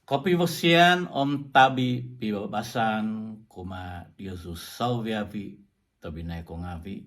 Kopiwasian om TABI PIBABASAN kumaa diozu soviavi tabinay kongavi.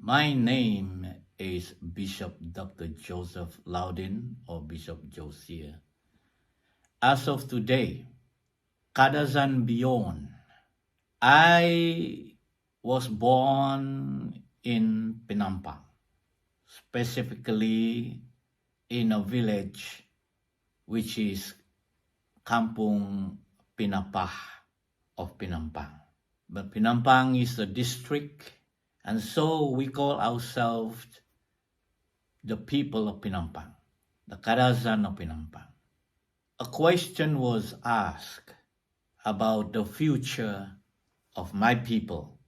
My name is Bishop Dr. Joseph Loudin or Bishop JOH SEER. As of today, Kadazan beyond, I was born in Penampang, specifically in a village which is Kampung Pinapah of Penampang. But Penampang is a district, and so we call ourselves the people of Penampang, the Kadazan of Penampang. A question was asked about the future of my people,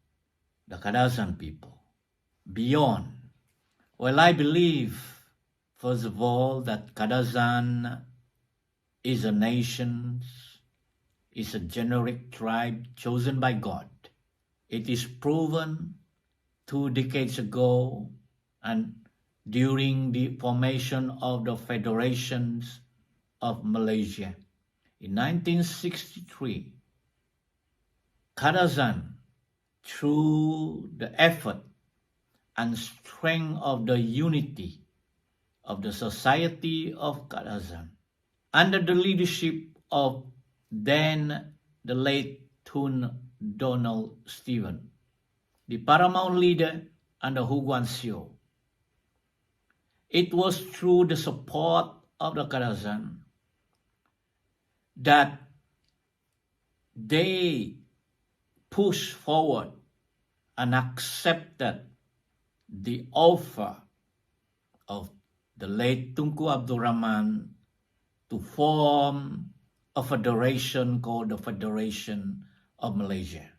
the Kadazan people, beyond. Well, I believe, first of all, that Kadazan is a nation, is a generic tribe chosen by God. It is proven 2 decades ago and during the formation of the federations of Malaysia. In 1963, Kadazan, through the effort and strength of the unity of the Society of Kadazan, under the leadership of then the late Tun Donald Stephen, the paramount leader under Huguan Sio. It was through the support of the Kadazan that they pushed forward and accepted the offer of the late Tunku Abdul Rahman to form a federation called the Federation of Malaysia.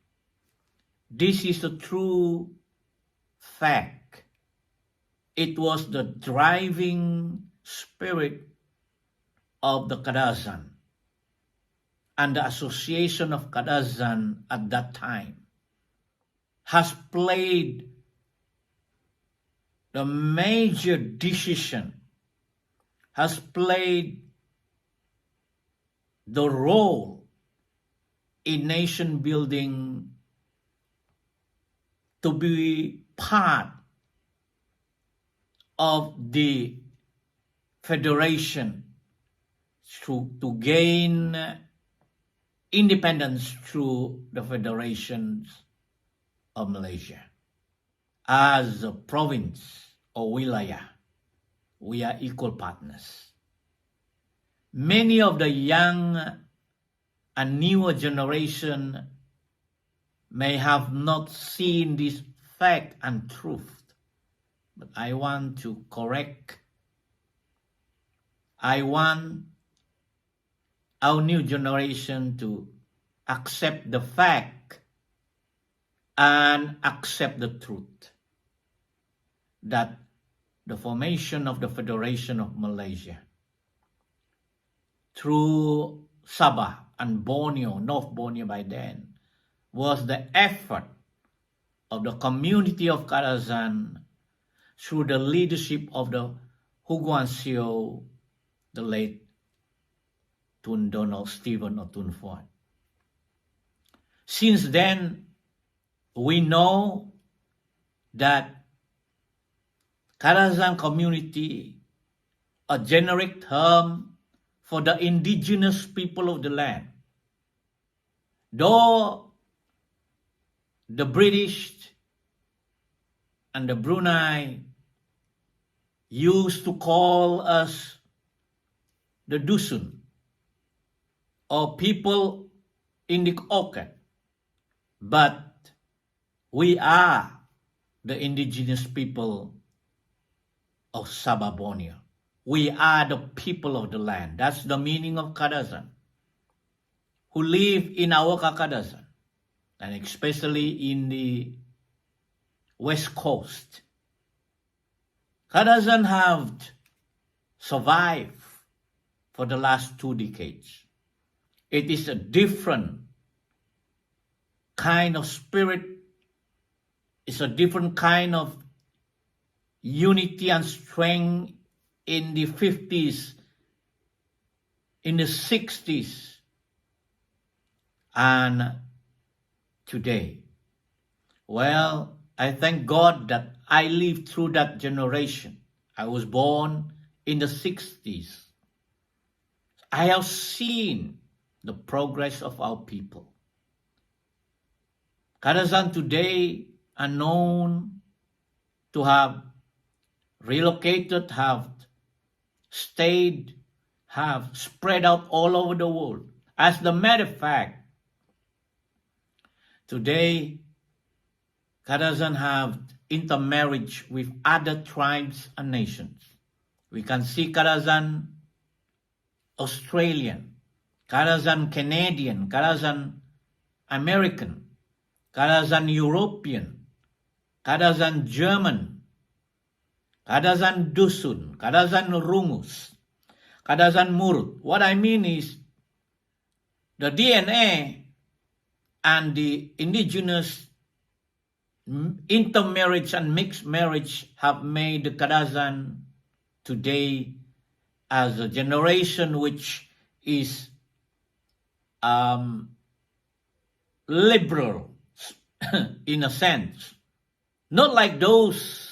This is a true fact. It was the driving spirit of the Kadazan and the Association of Kadazan at that time has played the major decision, has played the role in nation building to be part of the federation to gain independence through the federations of Malaysia. As a province or wilayah, we are equal partners. Many of the young and newer generation may have not seen this fact and truth, but I want to correct. I want our new generation to accept the fact and accept the truth that the formation of the Federation of Malaysia through Sabah and Borneo, North Borneo by then, was the effort of the community of Kadazan through the leadership of the Huguan Sio, the late Tun Donald Stephen or Tun Fuad. Since then, we know that Kadazan community, a generic term for the indigenous people of the land. Though the British and the Brunei used to call us the Dusun, or people in the orchard, but we are the indigenous people of Sabah, Borneo. We are the people of the land. That's the meaning of Kadazan, who live in our Kadazan, and especially in the West Coast. Kadazan have survived for the last 2 decades. It is a different kind of spirit. It's a different kind of unity and strength in the 50s in the 60s and today. Well, I thank God that I lived through that generation. I was born in the 60s. I have seen the progress of our people. Kadazan today are known to have relocated, have stayed, have spread out all over the world. As a matter of fact, today Kadazan have intermarriage with other tribes and nations. We can see Kadazan Australian, Kadazan Canadian, Kadazan American, Kadazan European, Kadazan German, Kadazan Dusun, Kadazan Rungus, Kadazan Murut. What I mean is the DNA and the indigenous intermarriage and mixed marriage have made the Kadazan today as a generation which is liberal in a sense. Not like those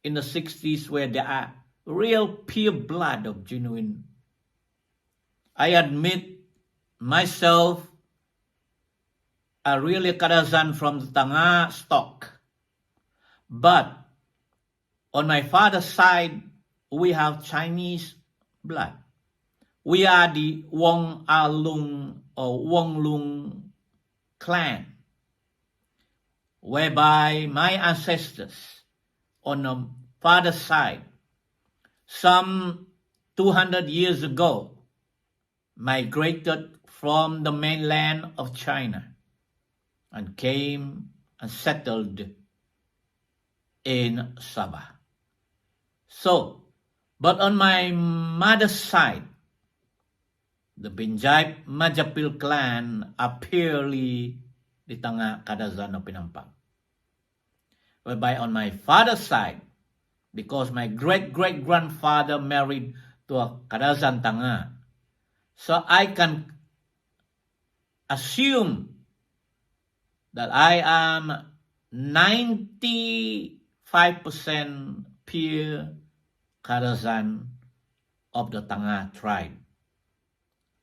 in the 60s where there are real pure blood of genuine. I admit myself are really Kadazan from the Tanga stock. But on my father's side, we have Chinese blood. We are the Wong Alung or Wong Lung clan, whereby my ancestors on the father's side, some 200 years ago, migrated from the mainland of China and came and settled in Sabah. So, but on my mother's side, the Binjai Majapil clan are purely the Tanga Kadazan of Penampang. Whereby on my father's side, because my great-great-grandfather married to a Kadazan Tanga, so I can assume that I am 95% pure Kadazan of the Tanga tribe.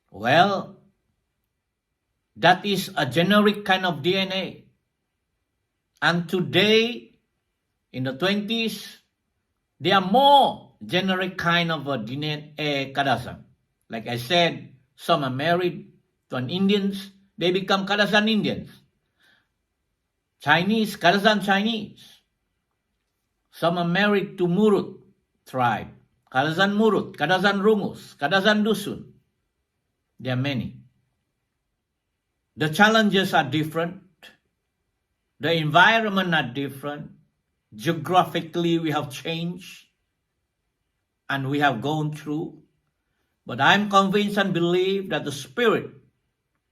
Well, that is a generic kind of DNA. And today, in the 20s, there are more generic kind of a DNA Kadazan. Like I said, some are married to an Indians, they become Kadazan Indians. Chinese, Kadazan Chinese. Some are married to Murut tribe. Kadazan Murut, Kadazan Rungus, Kadazan Dusun. There are many. The challenges are different. The environment are different. Geographically, we have changed. And we have gone through. But I'm convinced and believe that the spirit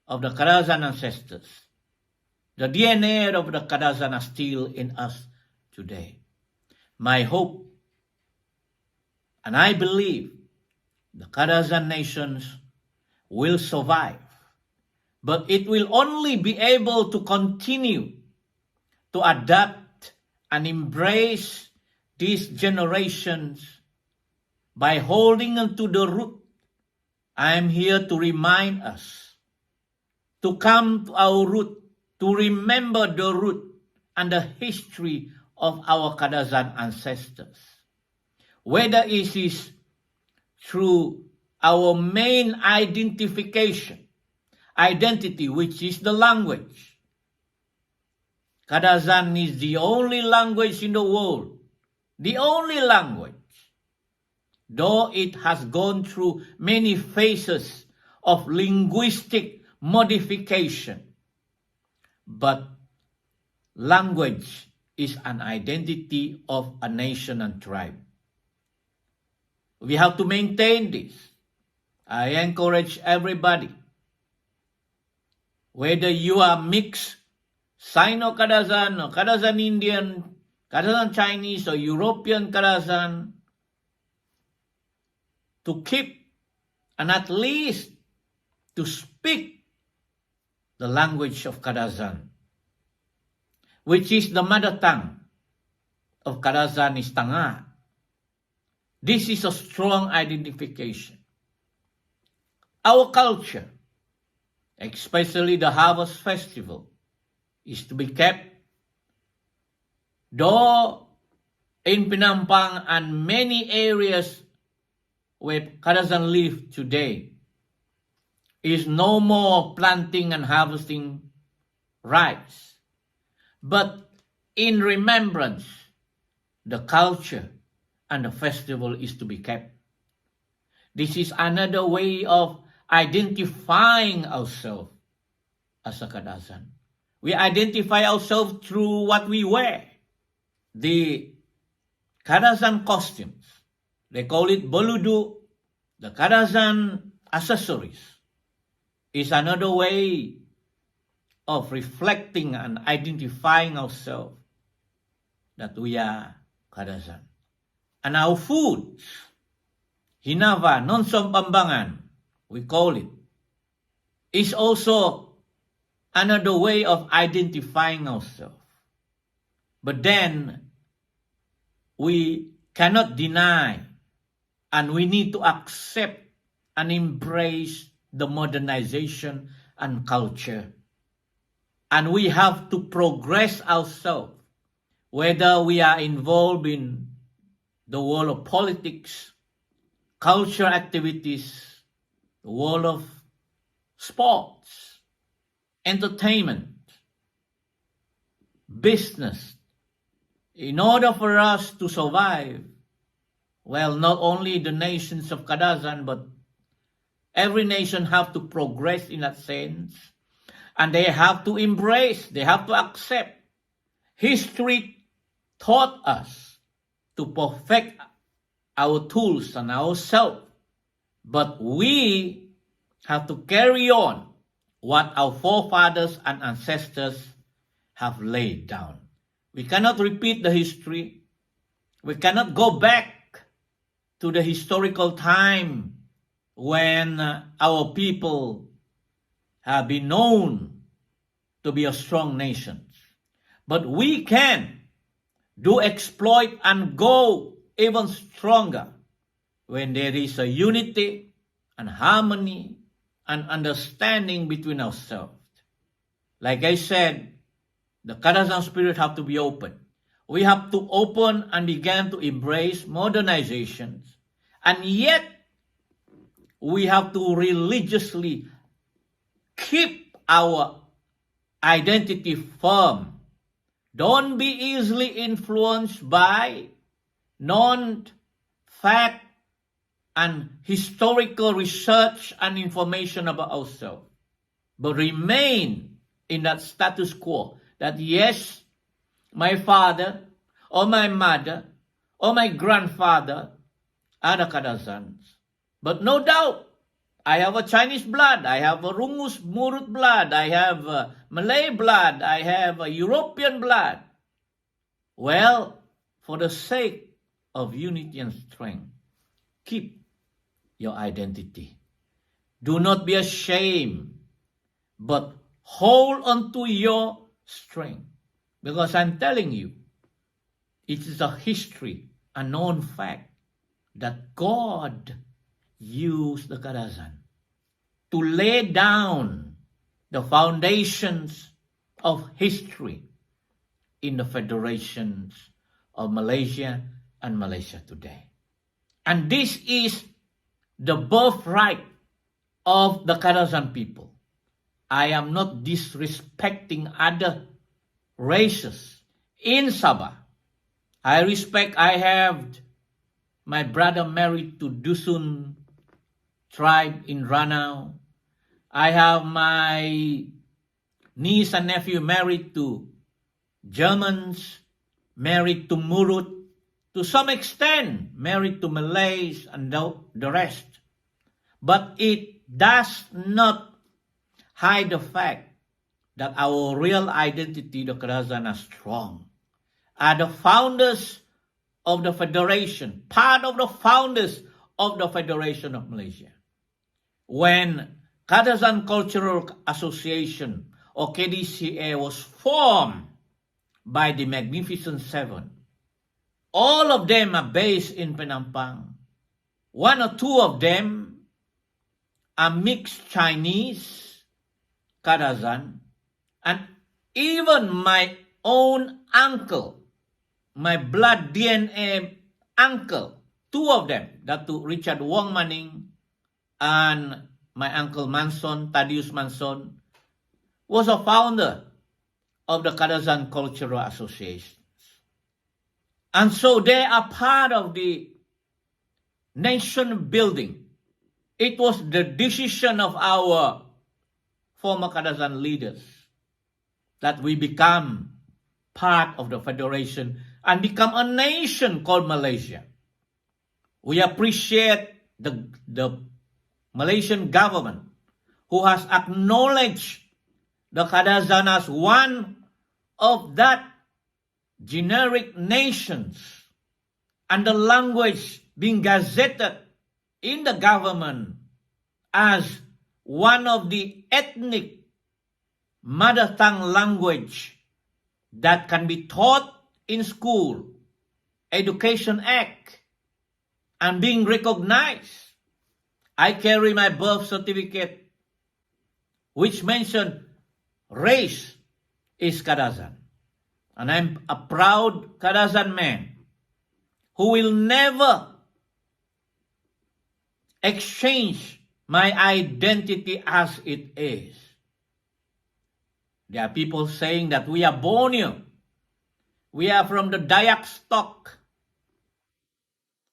of the Kadazan ancestors, the DNA of the Kadazan are still in us today. My hope, and I believe, the Kadazan nations will survive. But it will only be able to continue to adapt and embrace these generations by holding on to the root. I am here to remind us to come to our root, to remember the root and the history of our Kadazan ancestors. Whether it is through our main identity, which is the language. Kadazan is the only language in the world, the only language, though it has gone through many phases of linguistic modification. But language is an identity of a nation and tribe. We have to maintain this. I encourage everybody, whether you are mixed Sino-Kadazan or Kadazan Indian, Kadazan Chinese or European Kadazan, to keep and at least to speak the language of Kadazan, which is the mother tongue of Kadazan is Tanga. This is a strong identification. Our culture, especially the harvest festival, is to be kept. Though in Penampang and many areas where Kadazan live today, is no more planting and harvesting rice. But in remembrance, the culture and the festival is to be kept. This is another way of identifying ourselves as a Kadazan. We identify ourselves through what we wear. The Kadazan costumes, they call it boludu, the Kadazan accessories, is another way of reflecting and identifying ourselves that we are Kadazan. And our foods, hinava, nonsom pambangan, we call it, is also another way of identifying ourselves. But then, we cannot deny and we need to accept and embrace the modernization and culture. And we have to progress ourselves, whether we are involved in the world of politics, culture activities, the world of sports, entertainment, business. In order for us to survive, well, not only the nations of Kadazan, but every nation have to progress in that sense. And they have to embrace, they have to accept. History taught us to perfect our tools and ourselves. But we have to carry on what our forefathers and ancestors have laid down. We cannot repeat the history. We cannot go back to the historical time when our people have been known to be a strong nation. But we can do exploit and go even stronger when there is a unity and harmony and understanding between ourselves. Like I said, the Kadazan spirit have to be open. We have to open and begin to embrace modernizations. And yet, we have to religiously keep our identity firm. Don't be easily influenced by non-fact and historical research and information about ourselves. But remain in that status quo that yes, my father or my mother or my grandfather are the Kadazans. But no doubt, I have a Chinese blood, I have a Rungus Murut blood, I have a Malay blood, I have a European blood. Well, for the sake of unity and strength, keep your identity. Do not be ashamed, but hold on to your strength. Because I'm telling you, it is a history, a known fact, that God used the Kadazan to lay down the foundations of history in the federations of Malaysia and Malaysia today. And this is the birthright of the Kadazan people. I am not disrespecting other races in Sabah. I have my brother married to Dusun tribe in Ranau. I have my niece and nephew married to Germans, married to Murut, to some extent married to Malays and the rest. But it does not hide the fact that our real identity, the Kadazan, are strong. Are the founders of the Federation, part of the founders of the Federation of Malaysia. When Kadazan Cultural Association, or KDCA, was formed by the Magnificent Seven. All of them are based in Penampang. One or two of them are mixed Chinese, Kadazan, and even my own uncle, my blood DNA uncle, two of them, that two, Richard Wong Manning and my uncle Manson, Thaddeus Manson, was a founder of the Kadazan Cultural Association. And so they are part of the nation building. It was the decision of our former Kadazan leaders that we become part of the federation and become a nation called Malaysia. We appreciate the Malaysian government who has acknowledged the Kadazan as one of that generic nations and the language being gazetted in the government as one of the ethnic mother tongue language that can be taught in school, Education Act, and being recognized. I carry my birth certificate which mentioned race is Kadazan. And I'm a proud Kadazan man who will never exchange my identity as it is. There are people saying that we are Borneo. We are from the Dayak stock.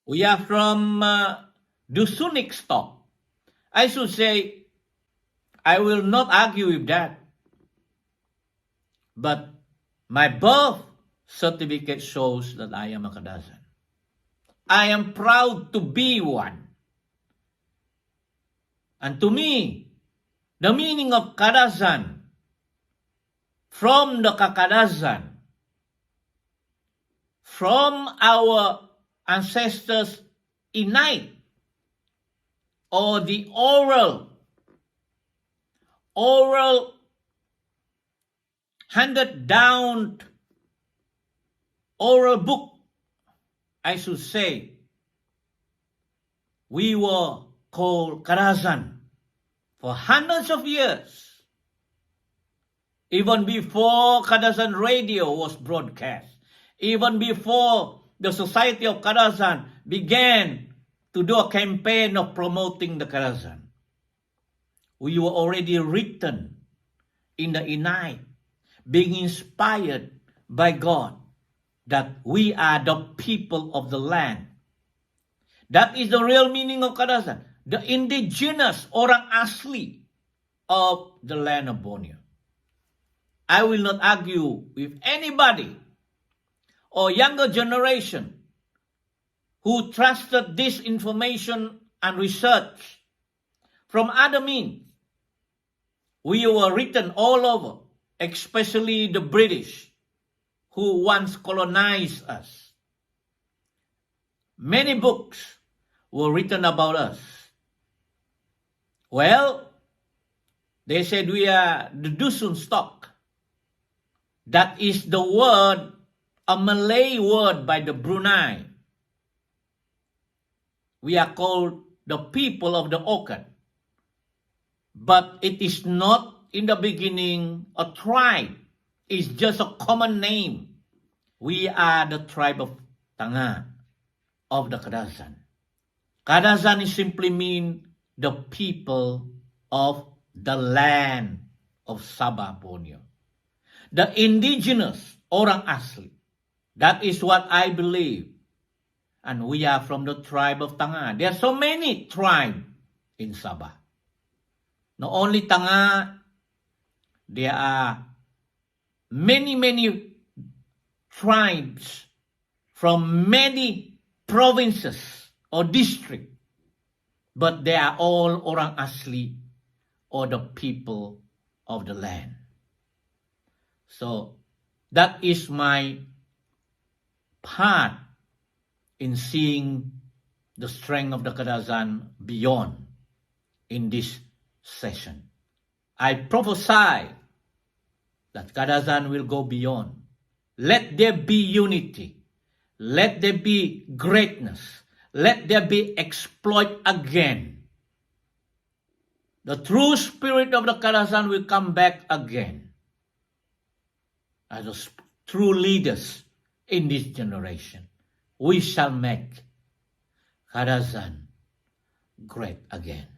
We are from Dusunik stock. I should say, I will not argue with that. But my birth certificate shows that I am a Kadazan. I am proud to be one. And to me, the meaning of Kadazan, from the Kakadazan, from our ancestors innate, or the oral handed down oral book, I should say, we were called Kadazan for hundreds of years. Even before Kadazan radio was broadcast, even before the Society of Kadazan began to do a campaign of promoting the Kadazan, we were already written in the innate, being inspired by God, that we are the people of the land. That is the real meaning of Kadazan, the indigenous, orang asli of the land of Borneo. I will not argue with anybody or younger generation who trusted this information and research from other means. We were written all over, especially the British, who once colonized us. Many books were written about us. Well, they said we are the Dusun stock. That is the word, a Malay word by the Brunei. We are called the people of the orchid. But it is not in the beginning a tribe. It's just a common name. We are the tribe of Tanga, of the Kadazan. Kadazan is simply mean the people of the land of Sabah, Borneo. The indigenous, orang asli. That is what I believe. And we are from the tribe of Tanga. There are so many tribes in Sabah. Not only Tanga, there are many tribes from many provinces or districts. But they are all orang asli, or the people of the land. So that is my part in seeing the strength of the Kadazan beyond in this session. I prophesy that Kadazan will go beyond. Let there be unity. Let there be greatness. Let there be exploit again. The true spirit of the Kadazan will come back again as the true leaders in this generation. We shall make Kadazan great again.